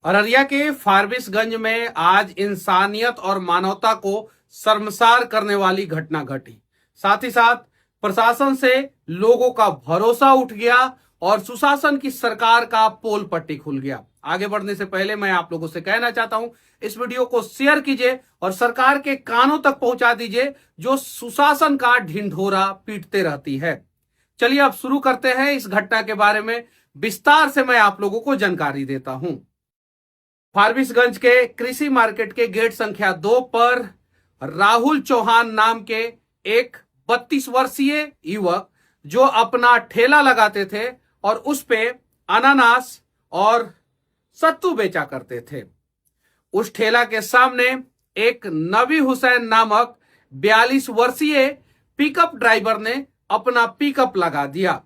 अररिया के फारबिसगंज में आज इंसानियत और मानवता को शर्मसार करने वाली घटना घटी। साथ ही साथ प्रशासन से लोगों का भरोसा उठ गया और सुशासन की सरकार का पोल पट्टी खुल गया। आगे बढ़ने से पहले मैं आप लोगों से कहना चाहता हूं, इस वीडियो को शेयर कीजिए और सरकार के कानों तक पहुंचा दीजिए जो सुशासन का ढिंढोरा पीटते रहती है। चलिए अब शुरू करते हैं। इस घटना के बारे में विस्तार से मैं आप लोगों को जानकारी देता हूं। फारबिसगंज के कृषि मार्केट के गेट संख्या 2 पर राहुल चौहान नाम के एक 32 वर्षीय युवक जो अपना ठेला लगाते थे और उस पे अनानास और सत्तू बेचा करते थे। उस ठेला के सामने एक नबी हुसैन नामक 42 वर्षीय पिकअप ड्राइवर ने अपना पिकअप लगा दिया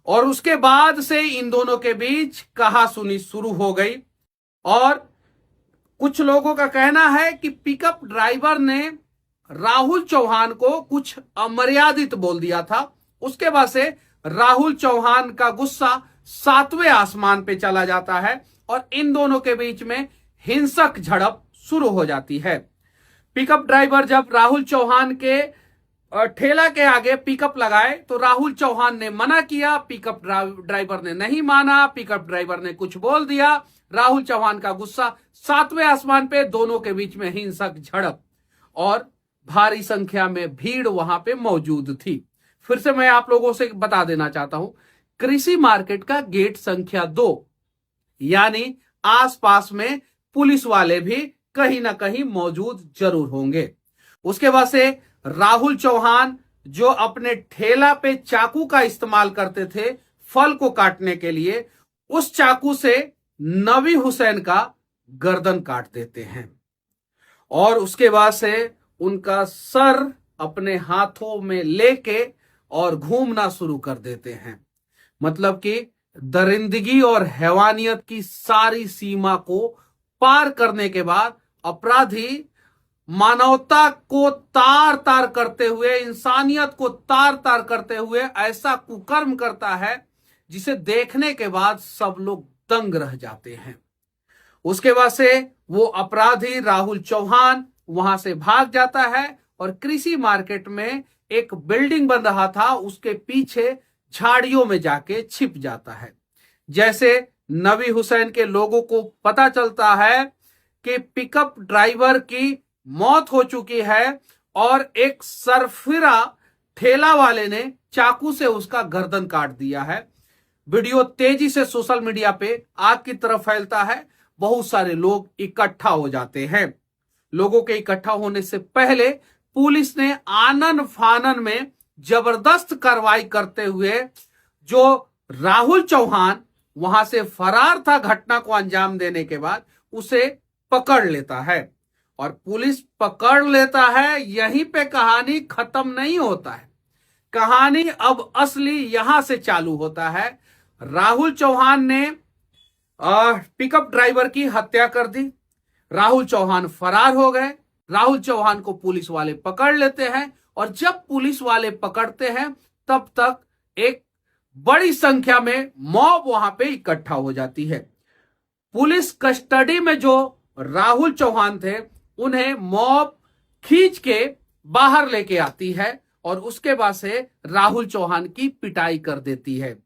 और उसके बाद से इन दोनों के बीच कहासुनी शुरू हो गई। और कुछ लोगों का कहना है कि पिकअप ड्राइवर ने राहुल चौहान को कुछ अमर्यादित बोल दिया था। उसके बाद से राहुल चौहान का गुस्सा 7वें आसमान पे चला जाता है और इन दोनों के बीच में हिंसक झड़प शुरू हो जाती है। पिकअप ड्राइवर जब राहुल चौहान के ठेला के आगे पिकअप लगाए तो राहुल चौहान ने मना किया, पिकअप ड्राइवर ने नहीं माना, पिकअप ड्राइवर ने कुछ बोल दिया। राहुल चौहान का गुस्सा 7वें आसमान पे, दोनों के बीच में हिंसक झड़प और भारी संख्या में भीड़ वहां पे मौजूद थी। फिर से मैं आप लोगों से बता देना चाहता हूं, कृषि मार्केट का गेट संख्या 2 यानी आसपास में पुलिस वाले भी कहीं ना कहीं मौजूद जरूर होंगे। उसके बाद से राहुल चौहान जो अपने ठेला पे चाकू का इस्तेमाल करते थे फल को काटने के लिए, उस चाकू से नबी हुसैन का गर्दन काट देते हैं और उसके बाद से उनका सर अपने हाथों में लेके और घूमना शुरू कर देते हैं। मतलब कि दरिंदगी और हैवानियत की सारी सीमा को पार करने के बाद अपराधी मानवता को तार तार करते हुए, इंसानियत को तार तार करते हुए ऐसा कुकर्म करता है जिसे देखने के बाद सब लोग दंग रह जाते हैं। उसके बाद से वो अपराधी राहुल चौहान वहां से भाग जाता है और कृषि मार्केट में एक बिल्डिंग बन रहा था उसके पीछे झाड़ियों में जाके छिप जाता है। जैसे नबी हुसैन के लोगों को पता चलता है कि पिकअप ड्राइवर की मौत हो चुकी है और एक सरफिरा ठेला वाले ने चाकू से उसका गर्दन काट दिया है, वीडियो तेजी से सोशल मीडिया पे आग की तरह फैलता है। बहुत सारे लोग इकट्ठा हो जाते हैं। लोगों के इकट्ठा होने से पहले पुलिस ने आनन फानन में जबरदस्त कार्रवाई करते हुए जो राहुल चौहान वहां से फरार था घटना को अंजाम देने के बाद, उसे पकड़ लेता है और पुलिस पकड़ लेता है। यहीं पे कहानी खत्म नहीं होता है, कहानी अब असली यहां से चालू होता है। राहुल चौहान ने पिकअप ड्राइवर की हत्या कर दी, राहुल चौहान फरार हो गए। राहुल चौहान को पुलिस वाले पकड़ लेते हैं और जब पुलिस वाले पकड़ते हैं तब तक एक बड़ी संख्या में मॉब वहां पे इकट्ठा हो जाती है। पुलिस कस्टडी में जो राहुल चौहान थे उन्हें मॉब खींच के बाहर लेके आती है और उसके बाद से राहुल चौहान की पिटाई कर देती है।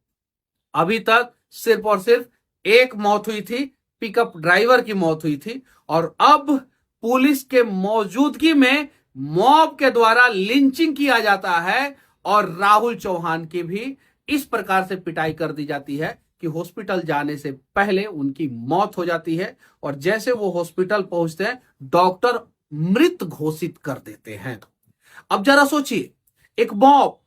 अभी तक सिर्फ और सिर्फ एक मौत हुई थी, पिकअप ड्राइवर की मौत हुई थी और अब पुलिस के मौजूदगी में मॉब के द्वारा लिंचिंग किया जाता है और राहुल चौहान की भी इस प्रकार से पिटाई कर दी जाती है कि हॉस्पिटल जाने से पहले उनकी मौत हो जाती है और जैसे वो हॉस्पिटल पहुंचते हैं डॉक्टर मृत घोषित कर देते हैं। अब जरा सोचिए, एक मॉब,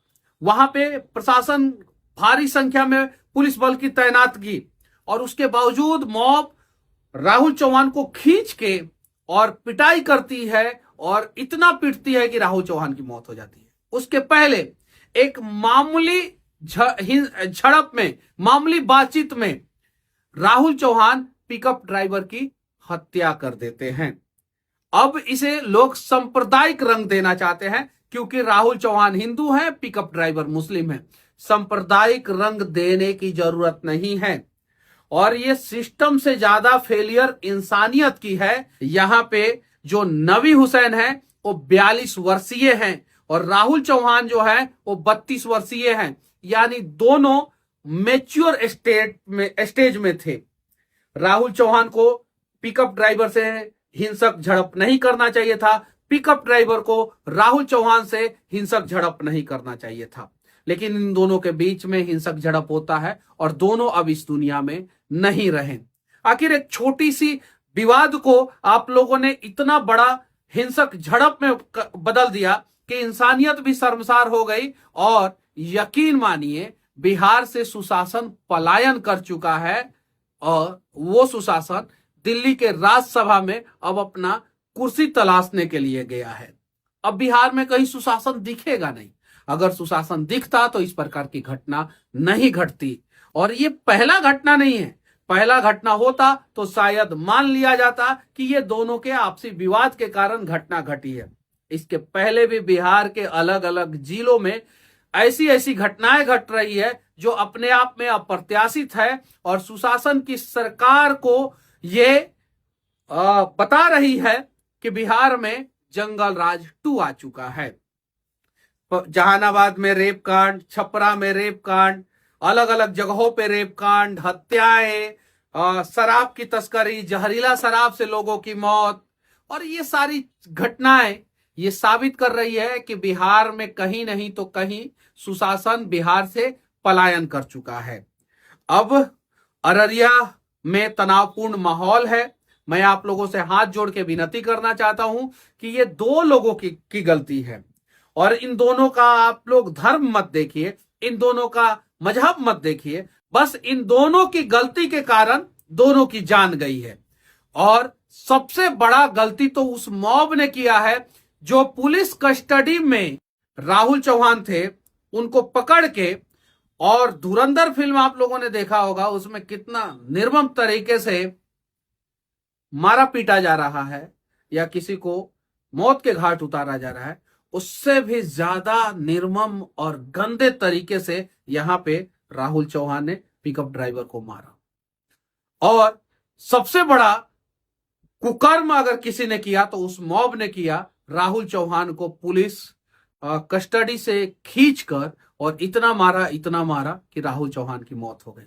वहां पे प्रशासन भारी संख्या में पुलिस बल की तैनातगी और उसके बावजूद मॉब राहुल चौहान को खींच के और पिटाई करती है और इतना पीटती है कि राहुल चौहान की मौत हो जाती है। उसके पहले एक मामूली झड़प में, मामूली बातचीत में राहुल चौहान पिकअप ड्राइवर की हत्या कर देते हैं। अब इसे लोग सांप्रदायिक रंग देना चाहते हैं क्योंकि राहुल चौहान हिंदू है, पिकअप ड्राइवर मुस्लिम है। सांप्रदायिक रंग देने की जरूरत नहीं है। और ये सिस्टम से ज्यादा फेलियर इंसानियत की है। यहाँ पे जो नबी हुसैन है वो 42 वर्षीय हैं और राहुल चौहान जो है वो 32 वर्षीय हैं, यानी दोनों मेच्योर स्टेज में थे। राहुल चौहान को पिकअप ड्राइवर से हिंसक झड़प नहीं करना चाहिए था, पिकअप ड्राइवर को राहुल चौहान से हिंसक झड़प नहीं करना चाहिए था, लेकिन इन दोनों के बीच में हिंसक झड़प होता है और दोनों अब इस दुनिया में नहीं रहे। आखिर एक छोटी सी विवाद को आप लोगों ने इतना बड़ा हिंसक झड़प में बदल दिया कि इंसानियत भी शर्मसार हो गई। और यकीन मानिए बिहार से सुशासन पलायन कर चुका है और वो सुशासन दिल्ली के राज्यसभा में अब अपना कुर्सी तलाशने के लिए गया है। अब बिहार में कहीं सुशासन दिखेगा नहीं। अगर सुशासन दिखता तो इस प्रकार की घटना नहीं घटती। और ये पहला घटना नहीं है, पहला घटना होता तो शायद मान लिया जाता कि ये दोनों के आपसी विवाद के कारण घटना घटी है। इसके पहले भी बिहार के अलग अलग जिलों में ऐसी ऐसी घटनाएं घट रही है जो अपने आप में अप्रत्याशित है और सुशासन की सरकार को ये बता रही है कि बिहार में जंगल राज 2 आ चुका है। जहानाबाद में रेप कांड, छपरा में रेप कांड, अलग अलग जगहों पे रेप कांड, हत्याएं, शराब की तस्करी, जहरीला शराब से लोगों की मौत, और ये सारी घटनाएं ये साबित कर रही है कि बिहार में कहीं नहीं तो कहीं सुशासन बिहार से पलायन कर चुका है। अब अररिया में तनावपूर्ण माहौल है। मैं आप लोगों से हाथ जोड़ के विनती करना चाहता हूं कि ये 2 लोगों की गलती है और इन दोनों का आप लोग धर्म मत देखिए, इन दोनों का मजहब मत देखिए, बस इन दोनों की गलती के कारण दोनों की जान गई है। और सबसे बड़ा गलती तो उस मॉब ने किया है जो पुलिस कस्टडी में राहुल चौहान थे, उनको पकड़ के, और धुरंधर फिल्म आप लोगों ने देखा होगा, उसमें कितना निर्मम तरीके से मारा पीटा जा रहा है या किसी को मौत के घाट उतारा जा रहा है, उससे भी ज्यादा निर्मम और गंदे तरीके से यहां पे राहुल चौहान ने पिकअप ड्राइवर को मारा। और सबसे बड़ा कुकर्म अगर किसी ने किया तो उस मॉब ने किया। राहुल चौहान को पुलिस कस्टडी से खींचकर और इतना मारा कि राहुल चौहान की मौत हो गई।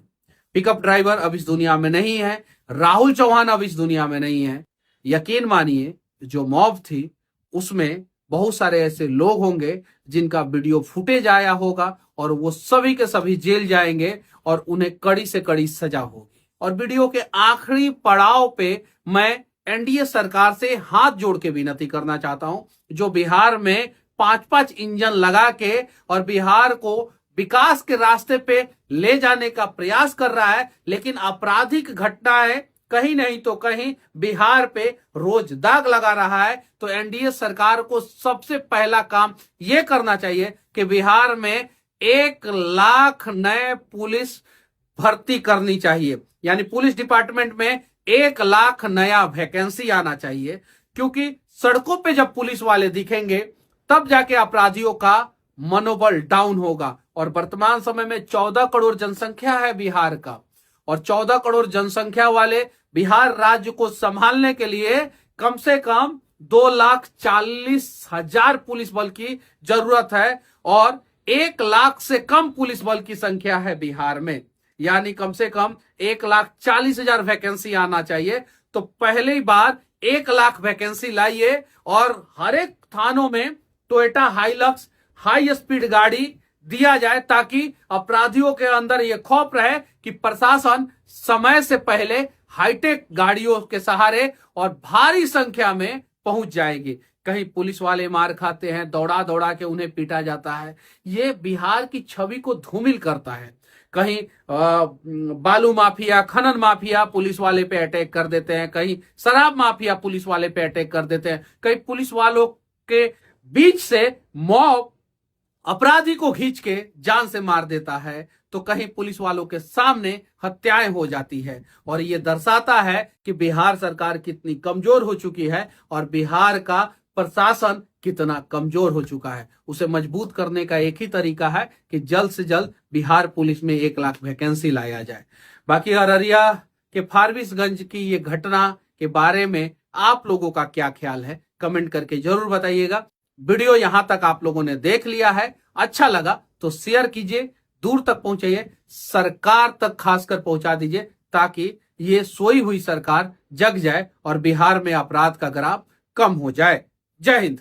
पिकअप ड्राइवर अब इस दुनिया में नहीं है, राहुल चौहान अब इस दुनिया में नहीं है। यकीन मानिए जो मॉब थी उसमें बहुत सारे ऐसे लोग होंगे जिनका वीडियो फुटेज आया होगा और वो सभी के सभी जेल जाएंगे और उन्हें कड़ी से कड़ी सजा होगी। और वीडियो के आखिरी पड़ाव पे मैं एनडीए सरकार से हाथ जोड़ के विनती करना चाहता हूं, जो बिहार में 5-5 इंजन लगा के और बिहार को विकास के रास्ते पे ले जाने का प्रयास कर रहा है, लेकिन आपराधिक घटनाएं कहीं नहीं तो कहीं बिहार पे रोज दाग लगा रहा है। तो एनडीए सरकार को सबसे पहला काम यह करना चाहिए कि बिहार में 1 लाख नए पुलिस भर्ती करनी चाहिए, यानी पुलिस डिपार्टमेंट में 1 लाख नया वैकेंसी आना चाहिए, क्योंकि सड़कों पे जब पुलिस वाले दिखेंगे तब जाके अपराधियों का मनोबल डाउन होगा। और वर्तमान समय में 14 करोड़ जनसंख्या है बिहार का, और 14 करोड़ जनसंख्या वाले बिहार राज्य को संभालने के लिए कम से कम 2,40,000 पुलिस बल की जरूरत है और 1 लाख से कम पुलिस बल की संख्या है बिहार में, यानी कम से कम 1,40,000 वैकेंसी आना चाहिए। तो पहली बार 1 लाख वैकेंसी लाइए और हर एक थानों में टोयोटा हाइलक्स हाई स्पीड गाड़ी दिया जाए, ताकि अपराधियों के अंदर यह खौफ रहे कि प्रशासन समय से पहले हाईटेक गाड़ियों के सहारे और भारी संख्या में पहुंच जाएगी। कहीं पुलिस वाले मार खाते हैं, दौड़ा दौड़ा के उन्हें पीटा जाता है, ये बिहार की छवि को धूमिल करता है। कहीं बालू माफिया, खनन माफिया पुलिस वाले पे अटैक कर देते हैं, कहीं शराब माफिया पुलिस वाले पे अटैक कर देते हैं, कहीं पुलिस वालों के बीच से मॉब अपराधी को खींच के जान से मार देता है, तो कहीं पुलिस वालों के सामने हत्याएं हो जाती है। और ये दर्शाता है कि बिहार सरकार कितनी कमजोर हो चुकी है और बिहार का प्रशासन कितना कमजोर हो चुका है। उसे मजबूत करने का एक ही तरीका है कि जल्द से जल्द बिहार पुलिस में 1 लाख वैकेंसी लाया जाए। बाकी अररिया के फारबिसगंज की ये घटना के बारे में आप लोगों का क्या ख्याल है, कमेंट करके जरूर बताइएगा। वीडियो यहां तक आप लोगों ने देख लिया है, अच्छा लगा तो शेयर कीजिए, दूर तक पहुंचाइए, सरकार तक खासकर पहुंचा दीजिए, ताकि ये सोई हुई सरकार जग जाए और बिहार में अपराध का ग्राफ कम हो जाए। जय हिंद।